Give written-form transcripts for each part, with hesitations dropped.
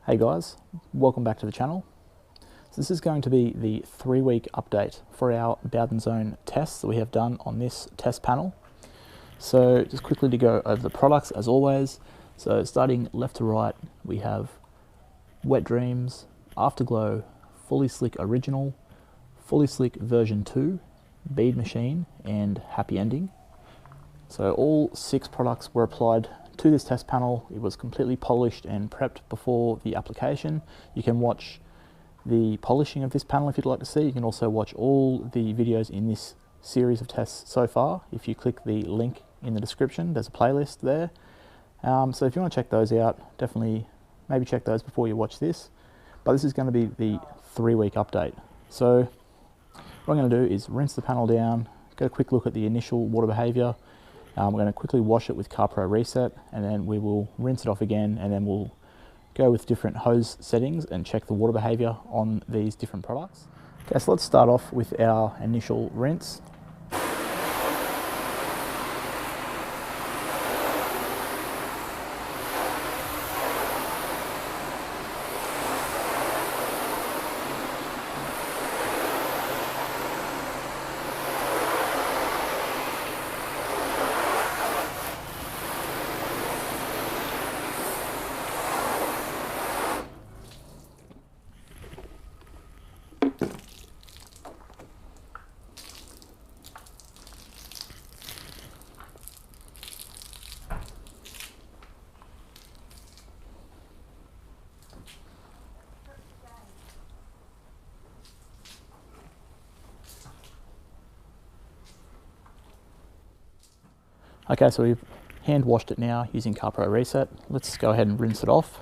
Hey guys, welcome back to the channel. So this is going to be the 3-week update for our Bowdens Own tests that we have done on this test panel. So just quickly to go over the products as always. So starting left to right, we have Wet Dreams, Afterglow, Fully Slick Original, Fully Slick version 2, Bead Machine, and Happy Ending. So all 6 products were applied to this test panel. It was completely polished and prepped before the application. You can watch the polishing of this panel if you'd like to see. You can also watch all the videos in this series of tests so far. If you click the link in the description, there's a playlist there. So if you want to check those out, definitely maybe check those before you watch this. But this is going to be the 3-week update. So what I'm going to do is rinse the panel down, get a quick look at the initial water behavior. We're going to quickly wash it with CarPro Reset, and then we will rinse it off again, and then we'll go with different hose settings and check the water behavior on these different products. Okay, so let's start off with our initial rinse. Okay, so we've hand washed it now using CarPro Reset. Let's go ahead and rinse it off.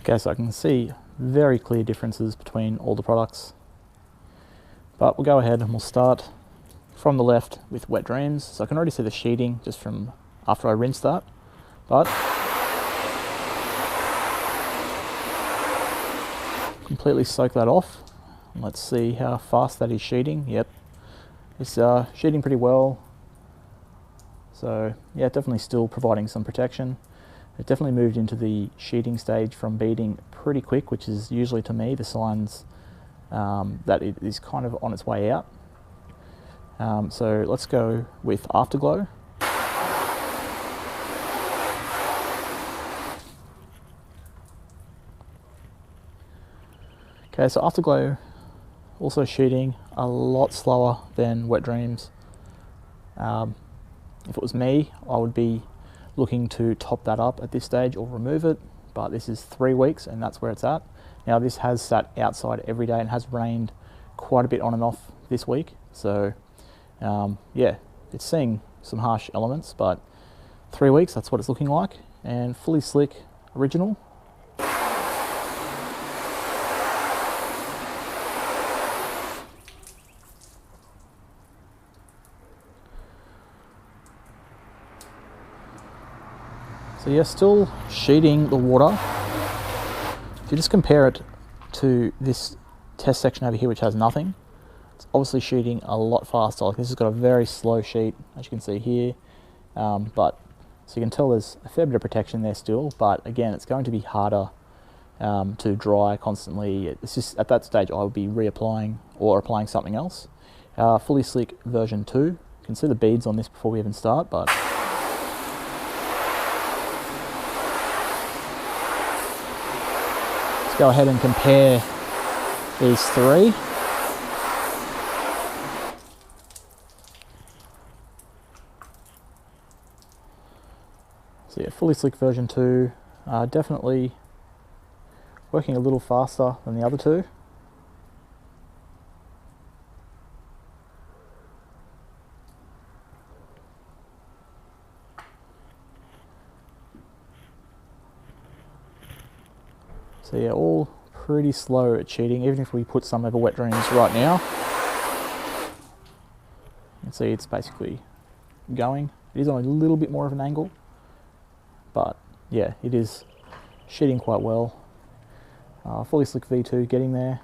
Okay, so I can see very clear differences between all the products. But we'll go ahead and we'll start from the left with Wet Dreams. So I can already see the sheeting just from after I rinsed that. But completely soak that off. And let's see how fast that is sheeting. Yep, it's sheeting pretty well. So yeah, definitely still providing some protection. It definitely moved into the sheeting stage from beading pretty quick, which is usually to me the signs that it is kind of on its way out. So let's go with Afterglow. Okay, so Afterglow also sheeting a lot slower than Wet Dreams. If it was me, I would be looking to top that up at this stage or remove it, but this is 3 weeks and that's where it's at. Now this has sat outside every day and has rained quite a bit on and off this week, so yeah, it's seeing some harsh elements, but 3 weeks, that's what it's looking like. And Fully Slick Original. So yeah, still sheeting the water. If you just compare it to this test section over here, which has nothing, it's obviously sheeting a lot faster. Like this has got a very slow sheet, as you can see here. But so you can tell there's a fair bit of protection there still, but again, it's going to be harder to dry constantly. It's just at that stage I would be reapplying or applying something else. Fully Slick version 2. You can see the beads on this before we even start, but go ahead and compare these 3. So yeah, Fully Slick version 2, definitely working a little faster than the other 2. So yeah, all pretty slow at cheating. Even if we put some over wet dreams right now, you can see it's basically going. It is on a little bit more of an angle, but yeah, it is sheeting quite well. Fully slick V2 getting there.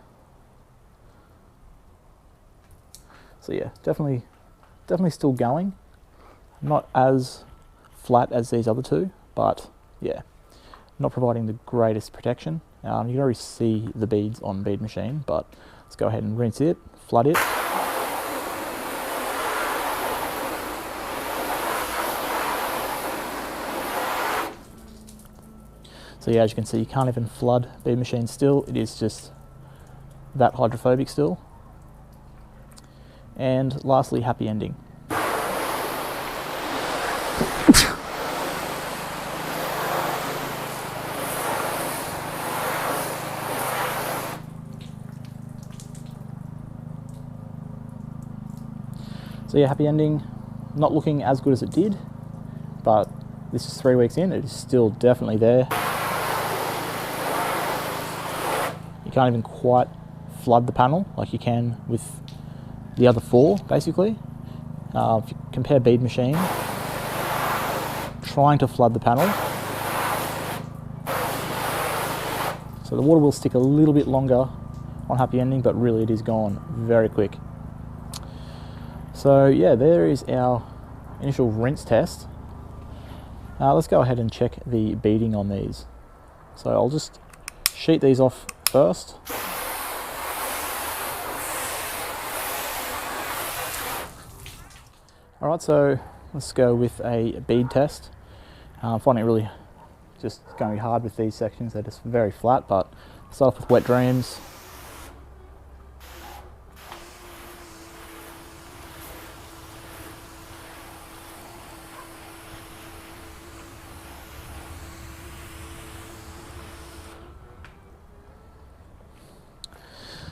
So yeah, definitely still going. Not as flat as these other two, but yeah, not providing the greatest protection. You can already see the beads on Bead Machine, but let's go ahead and rinse it, flood it. So yeah, as you can see, you can't even flood Bead Machine still. It is just that hydrophobic still. And lastly, happy ending. So yeah, happy ending. Not looking as good as it did, but this is 3 weeks in. It is still definitely there. You can't even quite flood the panel like you can with the other 4, basically. If you compare Bead Machine, trying to flood the panel, so the water will stick a little bit longer on happy ending, but really it is gone very quick. So yeah, there is our initial rinse test. Let's go ahead and check the beading on these. So I'll just sheet these off first. Alright, so let's go with a bead test. I'm finding it really just going to be hard with these sections. They're just very flat, but start off with Wet Dreams.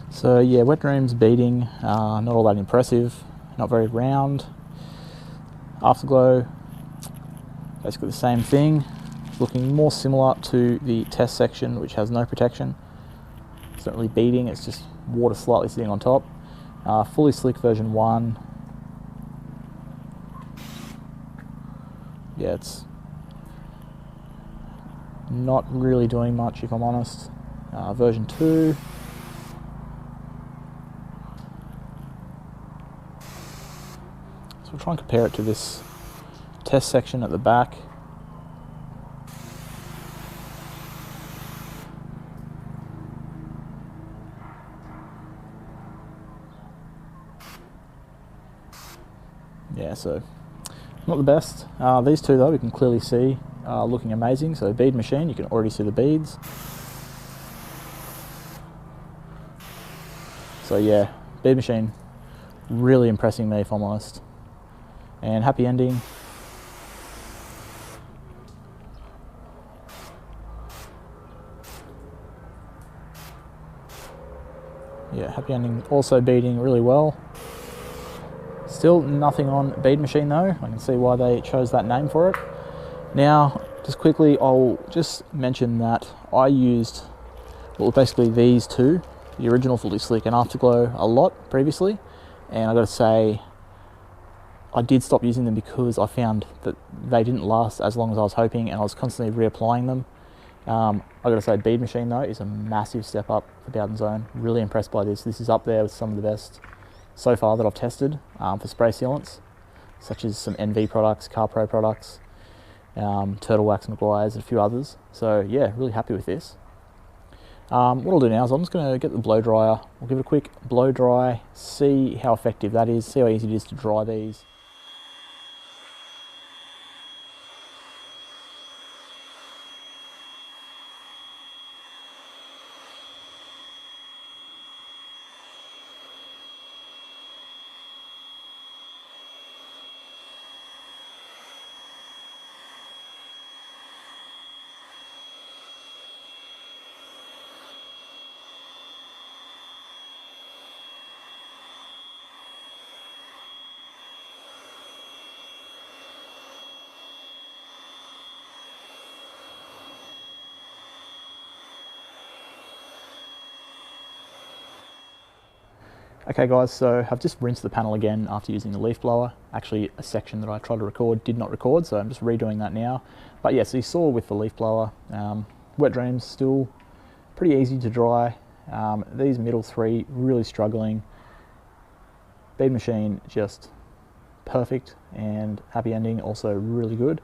So yeah, Wet Dreams beading, not all that impressive, not very round. Afterglow, basically the same thing, looking more similar to the test section, which has no protection. It's not really beading, it's just water slightly sitting on top. Fully Slick version 1. Yeah, it's not really doing much, if I'm honest. Version 2. So we'll try and compare it to this test section at the back. Yeah, so not the best. These two though, we can clearly see looking amazing. So Bead Machine, you can already see the beads. So yeah, Bead Machine really impressing me, if I'm honest. And happy ending. Yeah, happy ending also beading really well. Still nothing on Bead Machine though. I can see why they chose that name for it. Now, just quickly, I'll just mention that I used, well, basically these two, the original Fully Slick and Afterglow, a lot previously. And I gotta say, I did stop using them because I found that they didn't last as long as I was hoping, and I was constantly reapplying them. I gotta say, Bead Machine though is a massive step up for Bowdens Own. Really impressed by this. This is up there with some of the best so far that I've tested for spray sealants, such as some NV products, CarPro products, Turtle Wax Maguire's, and a few others. So yeah, really happy with this. What I'll do now is I'm just going to get the blow dryer. We'll give it a quick blow dry, see how effective that is, see how easy it is to dry these. Okay guys, so I've just rinsed the panel again after using the leaf blower. Actually, a section that I tried to record did not record, so I'm just redoing that now. But yeah, so you saw with the leaf blower, wet dreams still pretty easy to dry. These middle three really struggling. Bead machine just perfect, and happy ending also really good.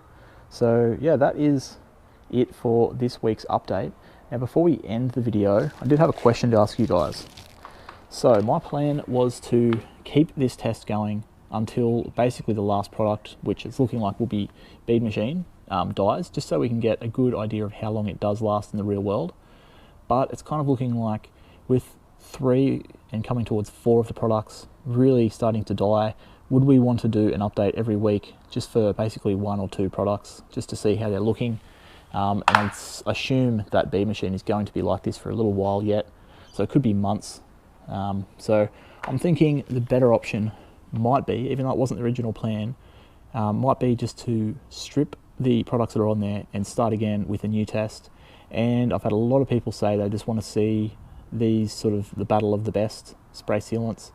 So yeah, that is it for this week's update. Now before we end the video, I did have a question to ask you guys. So my plan was to keep this test going until basically the last product, which it's looking like will be bead machine, dies, just so we can get a good idea of how long it does last in the real world. But it's kind of looking like with 3 and coming towards 4 of the products really starting to die, would we want to do an update every week just for basically 1 or 2 products, just to see how they're looking? And I assume that bead machine is going to be like this for a little while yet, so it could be months. So I'm thinking the better option might be, even though it wasn't the original plan, might be just to strip the products that are on there and start again with a new test. And I've had a lot of people say they just want to see these sort of the battle of the best spray sealants.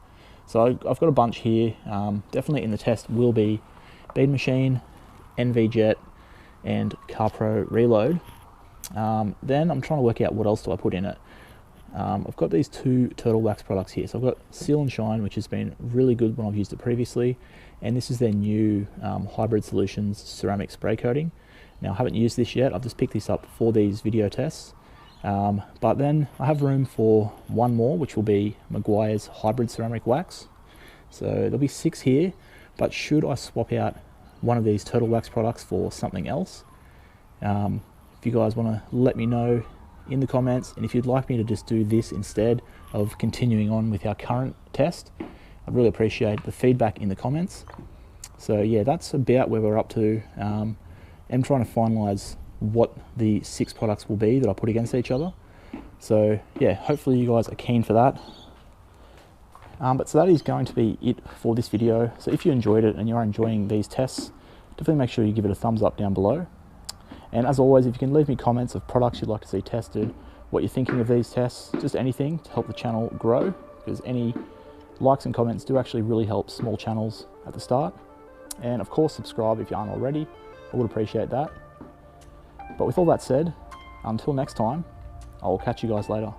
So I've got a bunch here. Definitely in the test will be bead machine, NV Jet, and CarPro Reload. Then I'm trying to work out what else do I put in it. I've got these 2 turtle wax products here. So I've got Seal and Shine, which has been really good when I've used it previously, and this is their new Hybrid Solutions ceramic spray coating. Now I haven't used this yet, I've just picked this up for these video tests, but then I have room for 1 more, which will be Meguiar's Hybrid Ceramic Wax. So there'll be 6 here, but should I swap out one of these turtle wax products for something else? If you guys want to let me know in the comments, and if you'd like me to just do this instead of continuing on with our current test, I'd really appreciate the feedback in the comments. So yeah, that's about where we're up to. I'm trying to finalize what the 6 products will be that I put against each other. So yeah, hopefully you guys are keen for that. But so that is going to be it for this video. So if you enjoyed it and you're enjoying these tests, definitely make sure you give it a thumbs up down below. And as always, if you can leave me comments of products you'd like to see tested, what you're thinking of these tests, just anything to help the channel grow, because any likes and comments do actually really help small channels at the start. And of course, subscribe if you aren't already. I would appreciate that. But with all that said, until next time, I will catch you guys later.